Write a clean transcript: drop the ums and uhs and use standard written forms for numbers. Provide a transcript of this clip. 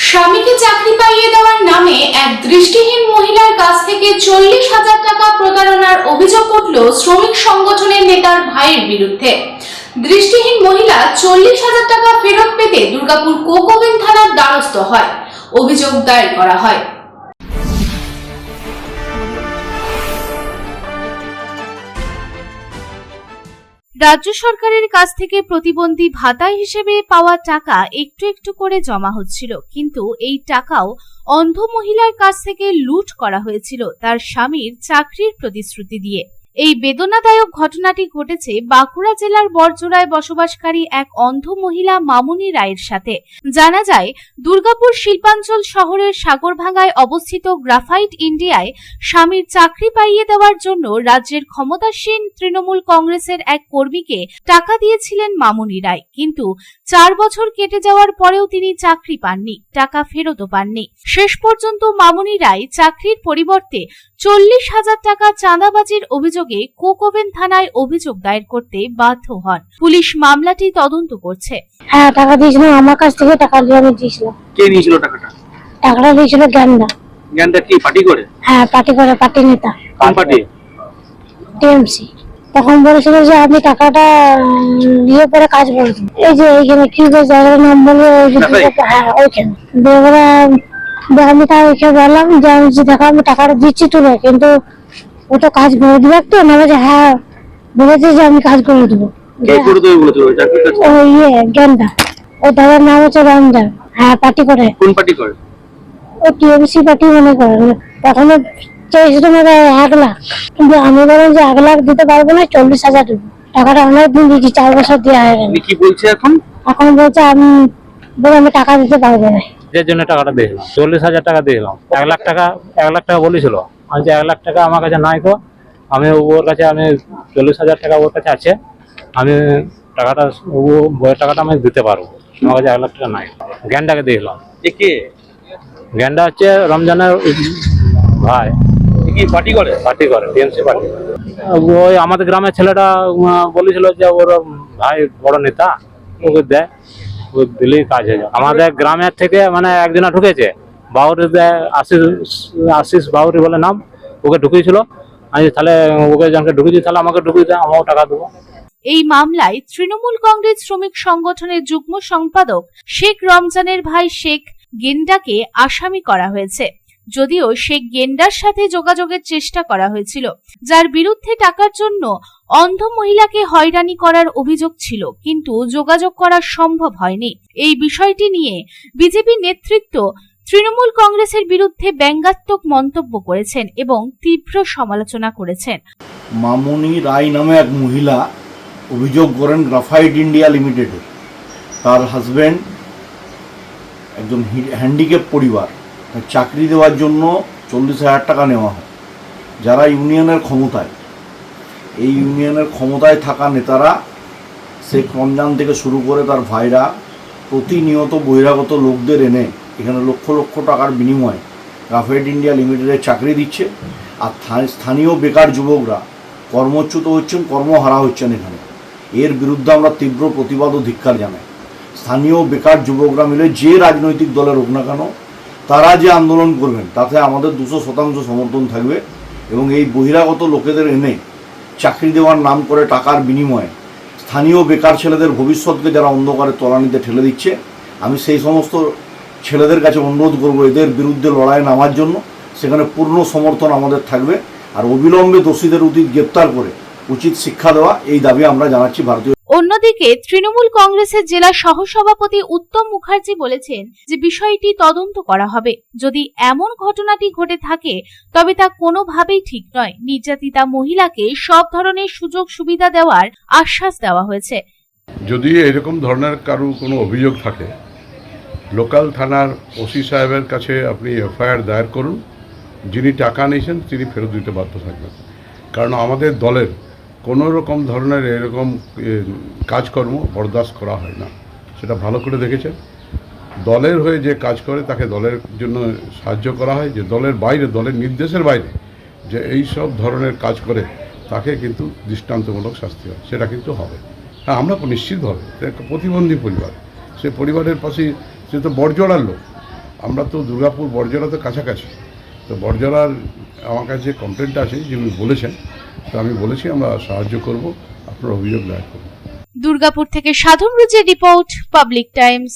স্বামীকে চাকরি পাইয়ে দেওয়ার নামে এক দৃষ্টিহীন মহিলার কাছ থেকে 40,000 টাকা প্রতারণার অভিযোগ উঠল শ্রমিক সংগঠনের নেতার ভাইয়ের বিরুদ্ধে। দৃষ্টিহীন মহিলা 40,000 টাকা ফেরত পেতে দুর্গাপুর কোকোবেন থানার দ্বারস্থ হয়। অভিযোগ দায়ের করা হয়। রাজ্য সরকারের কাছ থেকে প্রতিবন্ধী ভাতা হিসেবে পাওয়া টাকা একটু একটু করে জমা হচ্ছিল, কিন্তু এই টাকাও অন্ধ মহিলার কাছ থেকে লুট করা হয়েছিল তার স্বামীর চাকরির প্রতিশ্রুতি দিয়ে। এই বেদনাদায়ক ঘটনাটি ঘটেছে বাঁকুড়া জেলার বড়জোড়ায় বসবাসকারী এক অন্ধ মহিলা মামুনি রায়ের সাথে। জানা যায়, দুর্গাপুর শিল্পাঞ্চল শহরের সাগরভাঙ্গায় অবস্থিত গ্রাফাইট ইন্ডিয়ায় স্বামীর চাকরি পাইয়ে দেওয়ার জন্য রাজ্যের ক্ষমতাসীন তৃণমূল কংগ্রেসের এক কর্মীকে টাকা দিয়েছিলেন মামুনি রায়, কিন্তু 4 বছর কেটে যাওয়ার পরেও তিনি চাকরি পাননি, টাকা ফেরতও পাননি। শেষ পর্যন্ত মামুনি রায় চাকরির পরিবর্তে 40,000 টাকা চাঁদাবাজির অভিযোগে কোকোবেন থানায় অভিযোগ দায়ের করতে বাধ্য হন। পুলিশ মামলাটি তদন্ত করছে। হ্যাঁ, টাকা দিয়েছিলাম, আমার কাছ থেকে টাকা দিয়ে আমি দিয়েছিলাম। কে নিয়েছিল টাকাটা? টাকাটা দিয়েছিল গ্যান্ডা। গ্যান্ডা কি পার্টি করে? হ্যাঁ, পার্টি করে, পার্টি নেতা। কোন পার্টি? টিএমসি। তখন বলেছিল যে আপনি টাকাটা দিয়ে পরে কাজ করে দিন। এই যে এইখানে কি জায়গার নাম বলে, হ্যাঁ ওইখানে আমি তাকে বললাম যে আমি দেখো আমি টাকাটা দিচ্ছি তুলে, কিন্তু ও তো কাজ করে দিবে তো না। বলছে হ্যাঁ, বলেছে যে আমি কাজ করে দেবো। গ্যান্ডা, ও দাদার নাম হচ্ছে রঞ্জন। হ্যাঁ, পার্টি করে। কোন পার্টি করে? ও টিএমসি পার্টি মনে করে। তখন চেয়েছিল মানে 1 লাখ, কিন্তু আমি বললাম যে 1 লাখ দিতে পারবো না, 40,000 দেবো। টাকাটা অনেকদিন দিচ্ছি, 4 বছর দেওয়া হয়ে গেল। কি বলছে এখন? এখন বলছে আমি টাকা দিতে পারবো না। যে জন্য টাকাটা দিয়েছিলাম 40,000 টাকা দিয়েছিলাম। 1 লাখ টাকা বলেছিল। আমি যে 1 লাখ টাকা আমার কাছে নাই, তো আমি ওর কাছে 40,000 টাকা ওর কাছে আছে, আমি টাকাটা বইয়ের টাকাটা আমি দিতে পারবো। আমার কাছে 1 লাখ টাকা নাই। জ্ঞানটাকে দিয়েছিলাম। জ্ঞানটা হচ্ছে রমজানের ভাই। কি পার্টি করে? পার্টি করে, টিএমসি পার্টি। ওই আমাদের গ্রামের ছেলেটা বলেছিল যে ওর ভাই বড় নেতা, ওকে দেয়, ও দিলেই কাজ হয়ে যায়। আমাদের গ্রামের থেকে মানে একজনা ঢুকেছে, বাউরি দেয়, আশিস বাউরি বলে নাম, ওকে ঢুকিয়েছিল। আমি তাহলে ওকে যখন ঢুকিয়েছি তাহলে আমাকে ঢুকিয়ে দেয়, আমাকেও টাকা দেবো। এই মামলায় তৃণমূল কংগ্রেস শ্রমিক সংগঠনের যুগ্ম সম্পাদক শেখ রমজানের ভাই শেখ গেন্ডাকে আসামি করা হয়েছে। যদিও শেখ গেন্ডার সাথে যোগাযোগের চেষ্টা করা হয়েছিল, যার বিরুদ্ধে টাকার জন্য অন্ধ মহিলাকে হয়রানি করার অভিযোগ ছিল, কিন্তু যোগাযোগ করা সম্ভব হয়নি। এই বিষয়টি নিয়ে বিজেপি নেতৃত্ব তৃণমূল কংগ্রেসের বিরুদ্ধে ব্যঙ্গাত্মক মন্তব্য করেছেন এবং তীব্র সমালোচনা করেছেন। মামুনি রায় নামে এক মহিলা অভিযোগ করেন গ্রাফাইট ইন্ডিয়া লিমিটেডে তার হাজব্যান্ড একজন হ্যান্ডিক্যাপ পরিবার, চাকরি দেওয়ার জন্য 40,000 টাকা নেওয়া হয়। যারা ইউনিয়নের ক্ষমতায়, এই ইউনিয়নের ক্ষমতায় থাকা নেতারা, শেখ রমজান থেকে শুরু করে তার ভাইরা প্রতিনিয়ত বহিরাগত লোকদের এনে এখানে লক্ষ লক্ষ টাকার বিনিময়ে গ্রাফাইট ইন্ডিয়া লিমিটেডে চাকরি দিচ্ছে। আর স্থানীয় বেকার যুবকরা কর্মচ্যুত হচ্ছেন, কর্মহারা হচ্ছেন এখানে। এর বিরুদ্ধে আমরা তীব্র প্রতিবাদ ও ধিক্কার জানাই। স্থানীয় বেকার যুবকরা মিলে যে রাজনৈতিক দলের হোক না কেন, তারা যে আন্দোলন করবেন তাতে আমাদের 200% সমর্থন থাকবে। এবং এই বহিরাগত লোকেদের এনে চাকরি দেওয়ার নাম করে টাকার বিনিময়ে স্থানীয় বেকার ছেলেদের ভবিষ্যৎকে যারা অন্ধকারে তলানিতে ঠেলে দিচ্ছে, আমি সেই সমস্ত ছেলেদের কাছে অনুরোধ করব এদের বিরুদ্ধে লড়াই নামার জন্য। সেখানে পূর্ণ সমর্থন আমাদের থাকবে। আর অবিলম্বে দোষীদের গ্রেপ্তার করে উচিত শিক্ষা দেওয়া, এই দাবি আমরা জানাচ্ছি ভারতীয়। অন্যদিকে তৃণমূল কংগ্রেসের জেলা সহসভাপতি উত্তম মুখার্জি বলেছেন যে বিষয়টি তদন্ত করা হবে। যদি এমন ঘটনাটি ঘটে থাকে তবে তা কোনোভাবেই ঠিক নয়। নির্যাতিতা মহিলাকে সব ধরনের সুযোগ সুবিধা দেওয়ার আশ্বাস দেওয়া হয়েছে। যদি এরকম ধরনের কারো কোনো অভিযোগ থাকে, লোকাল থানার ওসি সাহেবের কাছে আপনি এফআইআর দায়ের করুন। যিনি টাকা নিয়েছেন তিনি ফেরত দিতে বাধ্য থাকবেন। কারণ আমাদের দলের কোনো রকম ধরনের এরকম কাজকর্ম বরদাস্ত করা হয় না, সেটা ভালো করে দেখেছেন। দলের হয়ে যে কাজ করে তাকে দলের জন্য সাহায্য করা হয়, যে দলের বাইরে, দলের নির্দেশের বাইরে যে এই সব ধরনের কাজ করে তাকে কিন্তু দৃষ্টান্তমূলক শাস্তি হয়, সেটা কিন্তু হবে। হ্যাঁ, আমরা নিশ্চিতভাবে একটা প্রতিবন্ধী পরিবার, সে পরিবারের পাশে, সে তো বড়জোড়ার লোক, আমরা তো দুর্গাপুর বড়জলা তো কাছাকাছি, তো বড়জলার আমার কাছে কমপ্লেনটা আছে যে উনি বলেছেন, তো আমি বলেছি আমরা সাহায্য করব, আপনার অভিযোগ দায়ের করব। দুর্গাপুর থেকে সাধন রুজের রিপোর্ট, পাবলিক টাইমস।